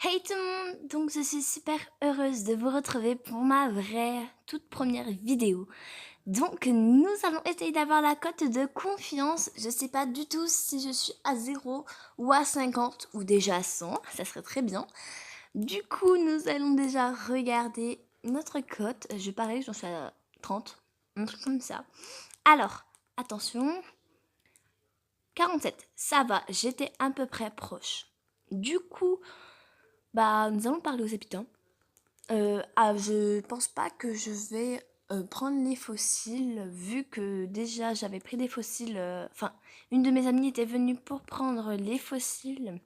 Hey tout le monde, donc je suis super heureuse de vous retrouver pour ma vraie toute première vidéo. Donc nous allons essayer d'avoir la cote de confiance. Je sais pas du tout si je suis à 0 ou à 50 ou déjà à 100, ça serait très bien. Du coup nous allons déjà regarder notre cote. Je parie, j'en suis à 30, un truc comme ça. Alors, attention, 47, ça va, j'étais à peu près proche. Du coup, nous allons parler aux habitants. Je pense pas que je vais prendre les fossiles, vu que déjà j'avais pris des fossiles. Enfin, une de mes amies était venue pour prendre les fossiles,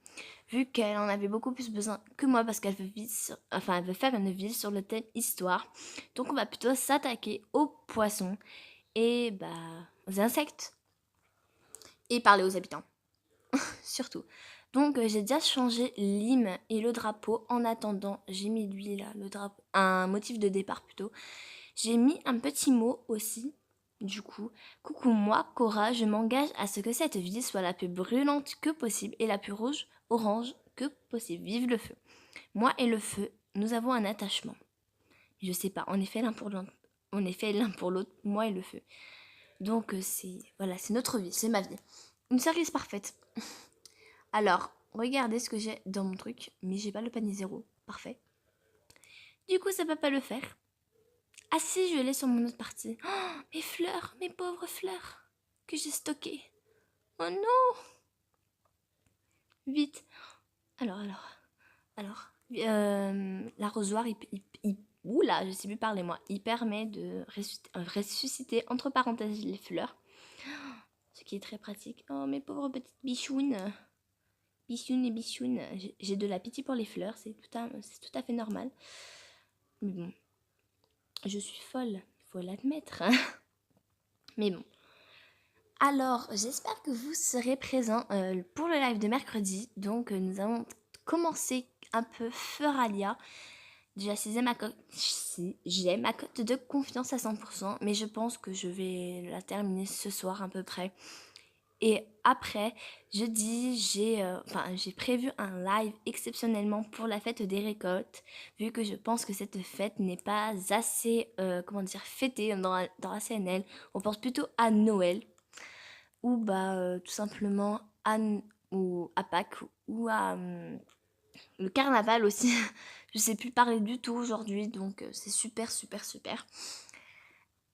vu qu'elle en avait beaucoup plus besoin que moi, parce qu'elle veut elle veut faire une ville sur le thème histoire. Donc on va plutôt s'attaquer aux poissons et aux insectes et parler aux habitants, surtout. Donc j'ai déjà changé l'hymne et le drapeau. En attendant, j'ai mis lui là, le drapeau, un motif de départ plutôt. J'ai mis un petit mot aussi. Du coup, coucou moi, Cora, je m'engage à ce que cette ville soit la plus brûlante que possible et la plus orange que possible. Vive le feu. Moi et le feu, nous avons un attachement. Je sais pas, en effet l'un pour l'autre, moi et le feu. Donc c'est notre vie, c'est ma vie. Une cerise parfaite. Alors, regardez ce que j'ai dans mon truc, mais j'ai pas le panier zéro. Parfait. Du coup, ça peut pas le faire. Ah si, je l'ai sur mon autre partie. Oh, mes fleurs, mes pauvres fleurs, que j'ai stockées. Oh non. Vite. Alors. L'arrosoir, oula, je sais plus parler moi. Il permet de ressusciter, entre parenthèses, les fleurs. Ce qui est très pratique. Oh, mes pauvres petites bichounes. Bichounes et bichounes. J'ai de la pitié pour les fleurs, c'est tout à fait normal. Mais bon, je suis folle, il faut l'admettre. Mais bon. Alors, j'espère que vous serez présents pour le live de mercredi. Donc, nous allons commencer un peu Feralia. Déjà, si j'ai ma cote de confiance à 100%, mais je pense que je vais la terminer ce soir à peu près. Et après, jeudi, j'ai prévu un live exceptionnellement pour la fête des récoltes, vu que je pense que cette fête n'est pas assez, fêtée dans la CNL. On pense plutôt à Noël, ou tout simplement ou à Pâques, ou à le carnaval aussi. Je sais plus parler du tout aujourd'hui, donc c'est super, super, super.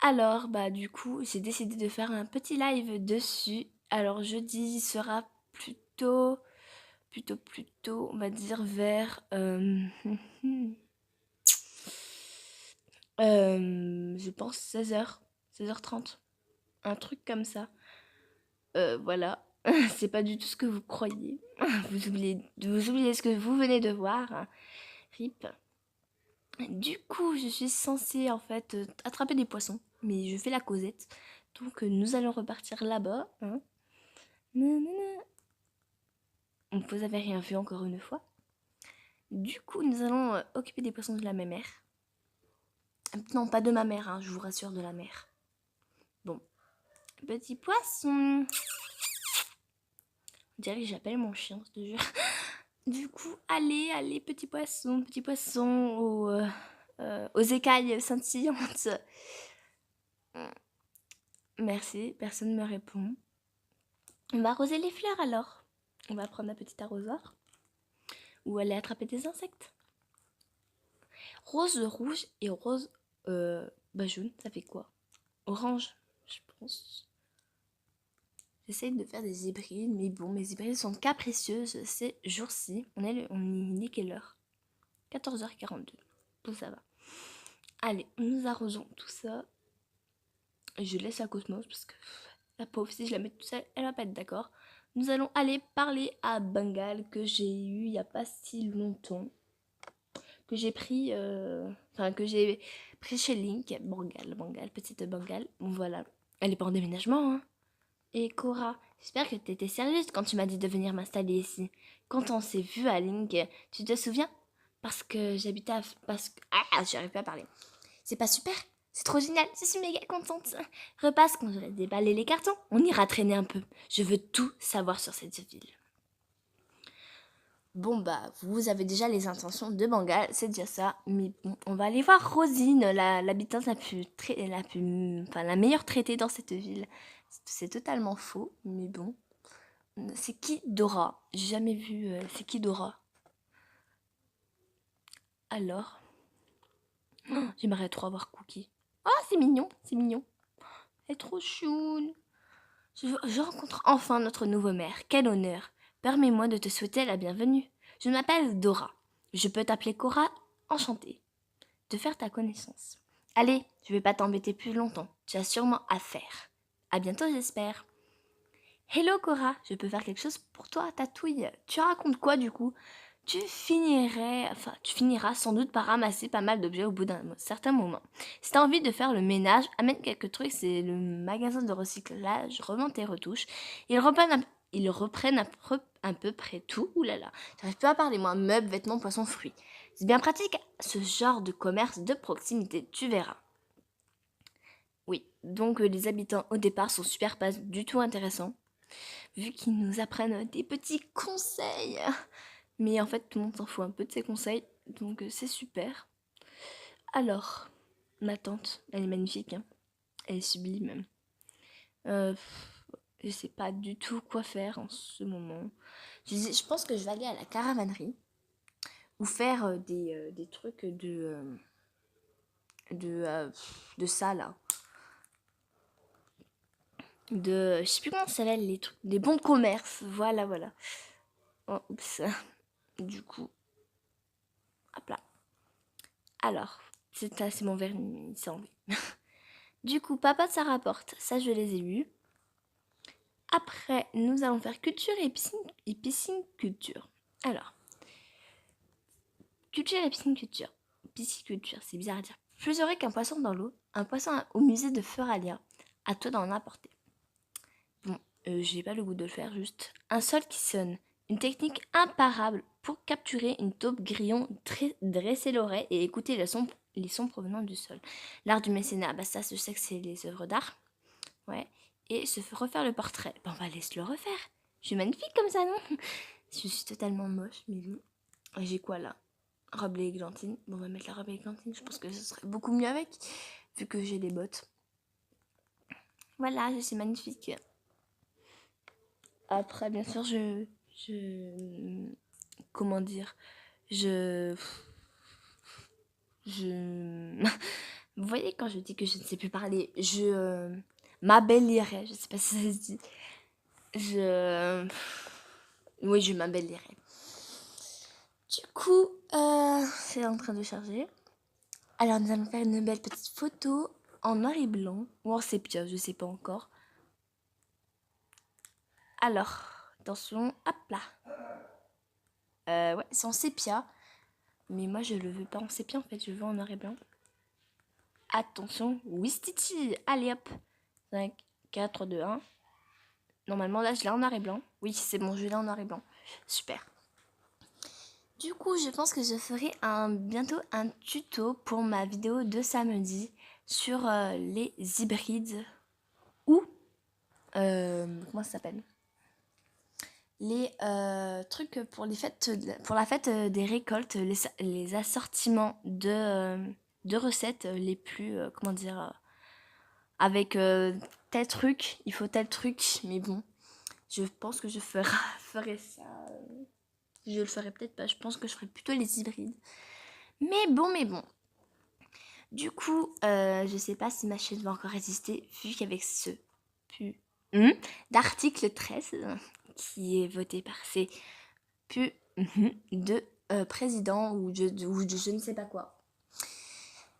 Alors, du coup, j'ai décidé de faire un petit live dessus. Alors, jeudi sera plutôt, on va dire vers je pense 16h, 16h30, un truc comme ça. Voilà, c'est pas du tout ce que vous croyez. Vous oubliez ce que vous venez de voir, hein. RIP. Du coup, je suis censée en fait attraper des poissons, mais je fais la causette. Donc nous allons repartir là-bas, hein. Vous avez rien vu encore une fois. Du coup, nous allons occuper des poissons de la même mer. Non, pas de ma mère, hein, je vous rassure, de la mer. Bon, petit poisson. On dirait que j'appelle mon chien, je te jure. Du coup, allez, petit poisson aux écailles scintillantes. Merci, personne ne me répond. On va arroser les fleurs alors. On va prendre un petit arrosoir. Ou aller attraper des insectes. Rose, rouge et rose jaune, ça fait quoi? Orange, je pense. J'essaye de faire des hybrides, mais bon, mes hybrides sont capricieuses ces jours-ci. On est quelle heure? 14h42. Bon, ça va. Allez, nous arrosons tout ça. Je laisse à Cosmos parce que la pauvre, si je la mets toute seule, elle va pas être d'accord. Nous allons aller parler à Bengal que j'ai eu il n'y a pas si longtemps. Que j'ai pris, chez Link. Bengal, petite Bengal. Bon, voilà. Elle est pas en déménagement, hein. Et Cora, j'espère que t'étais sérieuse quand tu m'as dit de venir m'installer ici. Quand on s'est vu à Link, tu te souviens? Parce que j'habitais à... Parce que... Ah, j'arrive pas à parler. C'est pas super? C'est trop génial, je suis méga contente. Repasse quand j'aurai déballé les cartons. On ira traîner un peu. Je veux tout savoir sur cette ville. Bon, bah, vous avez déjà les intentions de Bengale, c'est déjà ça. Mais bon, on va aller voir Rosine, l'habitante la meilleure traitée dans cette ville. C'est totalement faux, mais bon. C'est qui Dora? J'ai jamais vu. C'est qui Dora? Alors, j'aimerais trop avoir Cookie. Ah, c'est mignon, c'est mignon. Elle est trop choune. Je rencontre enfin notre nouveau maire. Quel honneur. Permets-moi de te souhaiter la bienvenue. Je m'appelle Dora. Je peux t'appeler Cora. Enchantée de faire ta connaissance. Allez, je vais pas t'embêter plus longtemps. Tu as sûrement à faire. À bientôt, j'espère. Hello Cora, je peux faire quelque chose pour toi, Tatouille. Tu racontes quoi du coup? Tu finiras sans doute par ramasser pas mal d'objets au bout d'un certain moment. Si t'as envie de faire le ménage, amène quelques trucs, c'est le magasin de recyclage, revends tes retouches. Ils reprennent à peu près tout. Ouh là là, j'arrive pas à parler moi. Meubles, vêtements, poissons, fruits. C'est bien pratique, ce genre de commerce de proximité, tu verras. Oui, donc les habitants au départ sont super pas du tout intéressants, vu qu'ils nous apprennent des petits conseils. Mais en fait, tout le monde s'en fout un peu de ces conseils, donc c'est super. Alors, ma tante, elle est magnifique, hein. Elle est sublime. Euh, je sais pas du tout quoi faire en ce moment. Je pense que je vais aller à la caravanerie ou faire des trucs de ça là. Je sais plus comment ça s'appelle, les trucs, des bons de commerce. Voilà, voilà. Oh, oups. Du coup, hop là. Alors, c'est mon vernis, il s'est enlevé. Du coup, papa, ça rapporte. Ça, je les ai eus. Après, nous allons faire culture et pisciculture. Alors, culture et pisciculture. Pisciculture, c'est bizarre à dire. Plus heureux qu'un poisson dans l'eau, un poisson au musée de Feralia. À toi d'en apporter. Bon, j'ai pas le goût de le faire, juste. Un sol qui sonne. Une technique imparable pour capturer une taupe grillon, dresser l'oreille et écouter les sons provenant du sol. L'art du mécénat, bah ça, je sais que c'est les œuvres d'art. Ouais. Et refaire le portrait. Bah, on va laisser le refaire. Je suis magnifique comme ça, non? Je suis totalement moche, mais oui. J'ai quoi là? Robe et églantine. Bon, on va mettre la robe et églantine. Je pense que ce serait beaucoup mieux avec, vu que j'ai les bottes. Voilà, je suis magnifique. Après, bien sûr, comment dire, je, vous voyez quand je dis que je ne sais plus parler, m'abellirais, je sais pas si ça se dit, oui, je m'abellirais. Du coup, c'est en train de charger. Alors, nous allons faire une belle petite photo en noir et blanc, ou en sépia, je sais pas encore. Alors, attention, hop là. Ouais, c'est en sépia. Mais moi, je le veux pas en sépia, en fait. Je veux en noir et blanc. Attention, Wistiti. Allez, hop. 5, 4, 3, 2, 1. Normalement, là, je l'ai en noir et blanc. Oui, c'est bon, je l'ai en noir et blanc. Super. Du coup, je pense que je ferai bientôt un tuto pour ma vidéo de samedi sur les hybrides ou... comment ça s'appelle? Les trucs pour la fête des récoltes, les assortiments de recettes les plus, comment dire, avec tel truc, il faut tel truc, mais bon, je pense que je ferai ça. Je le ferai peut-être pas, je pense que je ferai plutôt les hybrides. Mais bon. Du coup, je sais pas si ma chaîne va encore résister, vu qu'avec ce d'article 13 qui est voté par ces de président ou de je ne sais pas quoi.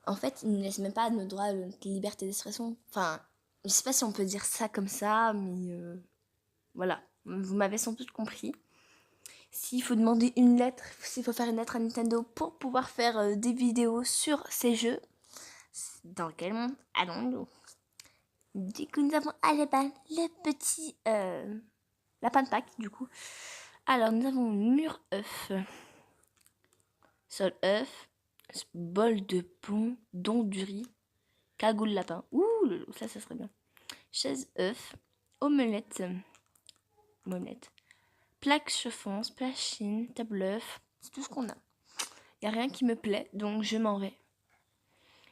En fait, ils ne laissent même pas nos droits de liberté d'expression. Enfin, je sais pas si on peut dire ça comme ça, mais voilà. Vous m'avez sans doute compris. S'il faut demander une lettre, s'il faut faire une lettre à Nintendo pour pouvoir faire des vidéos sur ces jeux, dans quel monde allons-nous? Du coup, nous avons à la balle le petit lapin de Pâques, du coup. Alors, nous avons mur œuf, sol œuf, bol de pont, don du riz, cagoule lapin. Ouh, ça serait bien. Chaise œuf, omelette, plaque chiffon, splashine, tableuf, c'est tout ce qu'on a. Il n'y a rien qui me plaît, donc je m'en vais.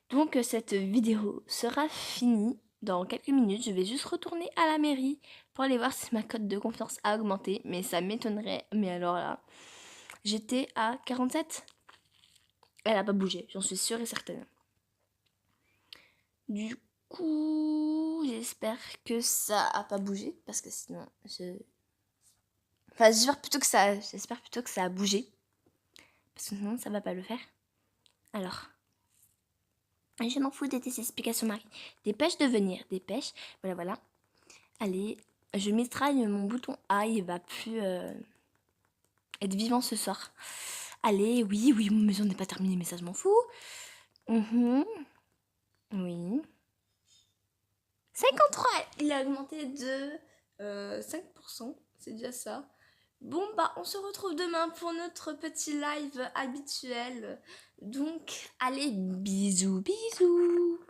Donc cette vidéo sera finie dans quelques minutes. Je vais juste retourner à la mairie pour aller voir si ma cote de confiance a augmenté. Mais ça m'étonnerait. Mais alors là, j'étais à 47. Elle n'a pas bougé, j'en suis sûre et certaine. Du coup, j'espère que ça a pas bougé. Parce que sinon, Enfin, j'espère plutôt que ça a bougé. Parce que sinon, ça va pas le faire. Alors... Je m'en fous de tes explications, Marie. Dépêche de venir, dépêche. Voilà, voilà. Allez, je mitraille mon bouton A, il va plus être vivant ce soir. Allez, oui, mais j'en ai pas terminé, mais ça, je m'en fous. Oui. 53, il a augmenté de 5%, c'est déjà ça. Bon, bah, on se retrouve demain pour notre petit live habituel. Donc, allez, bisous, bisous.